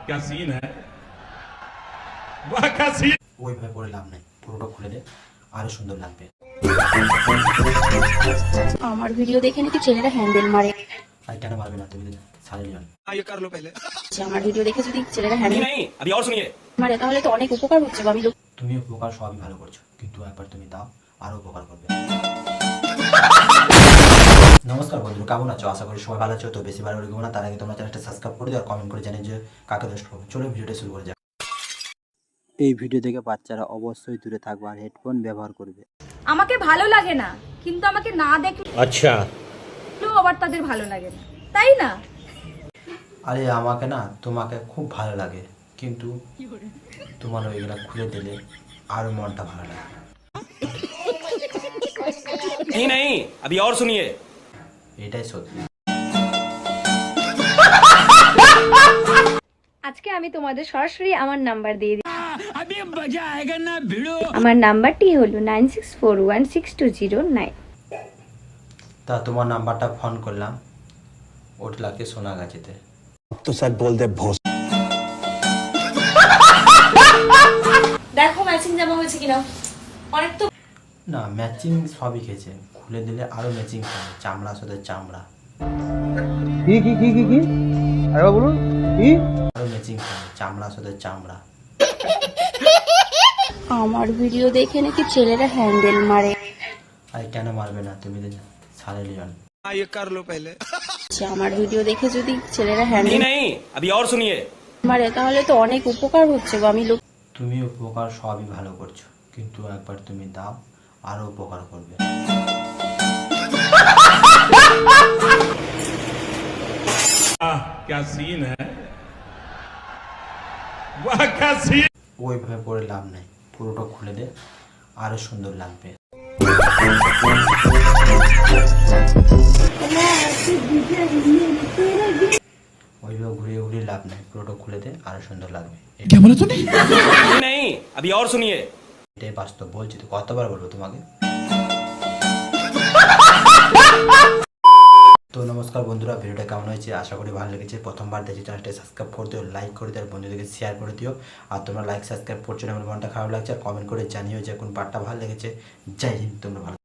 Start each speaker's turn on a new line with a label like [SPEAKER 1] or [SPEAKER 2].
[SPEAKER 1] क्या सीन है वाह क्या सीन
[SPEAKER 2] ওইভাবে পরে লাভ নাই, পুরোটা খুলে দে, আরো সুন্দর লাগবে।
[SPEAKER 3] আমার ভিডিও দেখে নাকি ছেলেরা হ্যান্ডেল মারে।
[SPEAKER 2] আর কেন মারবে না, তুমি ছাড়ে নিও।
[SPEAKER 4] ये कर लो पहले।
[SPEAKER 3] আমার ভিডিও দেখে যদি ছেলেরা হ্যান্ডেল
[SPEAKER 4] नहीं अभी और सुनिए।
[SPEAKER 3] মারে তাহলে তো অনেক উপকার হচ্ছে গো। আমি
[SPEAKER 2] তুমি উপকার সবই ভালো করছো, কিন্তু একবার তুমি দাও, আরো উপকার করবে। নমস্কার বন্ধু, কেমন আছো? আশা করি সবাই ভালো আছো। তো বেশি ভালো লাগবে না, তার আগে তোমরা চ্যানেলটা সাবস্ক্রাইব করে দিও আর কমেন্ট করে জানিয়ে যে কাকে রোস্ট করবে। চলো ভিডিওটা শুরু করে যাক। এই ভিডিও থেকে বাচ্চারা অবশ্যই দূরে থাকবে আর হেডফোন ব্যবহার করবে।
[SPEAKER 5] আমাকে ভালো লাগে না, কিন্তু আমাকে না দেখলেও
[SPEAKER 4] अच्छा
[SPEAKER 5] আবার তাদের ভালো লাগে না, তাই না?
[SPEAKER 2] আরে আমাকে না তোমাকে খুব ভালো লাগে, কিন্তু তোমার ওইগুলা খুলে দিলে আরো মনটা ভালো লাগে।
[SPEAKER 4] नहीं अभी और सुनिए।
[SPEAKER 2] এটাই সত্যি।
[SPEAKER 6] আজকে আমি তোমাদের সরাসরি আমার নাম্বার দিয়ে দিই। আমার নাম্বারটি হলো 96416209।
[SPEAKER 2] তা তোমার নাম্বারটা ফোন করলাম, ওটলাকে সোনাগাছিতে।
[SPEAKER 7] तो सच बोल दे भोस।
[SPEAKER 5] দেখো ম্যাচিং জামা হয়েছে কিনা। অনেক তো
[SPEAKER 2] না ম্যাচিং সবই খেয়েছে, খুলে দিলে আরো ম্যাচিং খাবে, চামড়া সাথে চামড়া।
[SPEAKER 7] কি আরে বলুন কি?
[SPEAKER 2] আরো ম্যাচিং খাবে, চামড়া সাথে চামড়া।
[SPEAKER 3] আমার ভিডিও দেখে নাকি ছেলেরা হ্যান্ডেল মারে।
[SPEAKER 2] আর কেন মারবে না, তুমি ছাড়ে নিও।
[SPEAKER 4] ये कर लो पहले।
[SPEAKER 3] আমার ভিডিও দেখে যদি ছেলেরা হ্যান্ডেল
[SPEAKER 4] नहीं अभी और सुनिए।
[SPEAKER 3] মারে তাহলে তো অনেক উপকার হচ্ছে গো। আমি
[SPEAKER 2] তুমি উপকার সবই ভালো করছো, কিন্তু একবার তুমি দাও, আরো উপকার করবে।
[SPEAKER 1] क्या सीन है वाह क्या सीन
[SPEAKER 2] ওইভাবে পরে লাভ নাই, পুরোটা খুলে দে, আরো সুন্দর লাগবে। ওইভাবে ঘুরিয়ে ঘুরিয়ে লাভ নাই, পুরোটা খুলে দে, আরো সুন্দর লাগবে।
[SPEAKER 4] नहीं अभी और सुनिए।
[SPEAKER 2] এটাই বাস্তব, বলছি তো কতবার বলবো তোমাকে। তো নমস্কার বন্ধুরা, ভিডিওটা কেমন হয়েছে আশা করি ভালো লেগেছে। প্রথমবার দেখছি চ্যানেলটা সাবস্ক্রাইব করে দিও, লাইক করে দিও, আর বন্ধুদেরকে শেয়ার করে দিও। আর তোমরা লাইক সাবস্ক্রাইব করছো না, আমার মনটা খারাপ লাগছে। আর কমেন্ট করে জানিও যে কোন পার্টটা ভালো লেগেছে। জয় হিন্দ, তোমরা ভালো।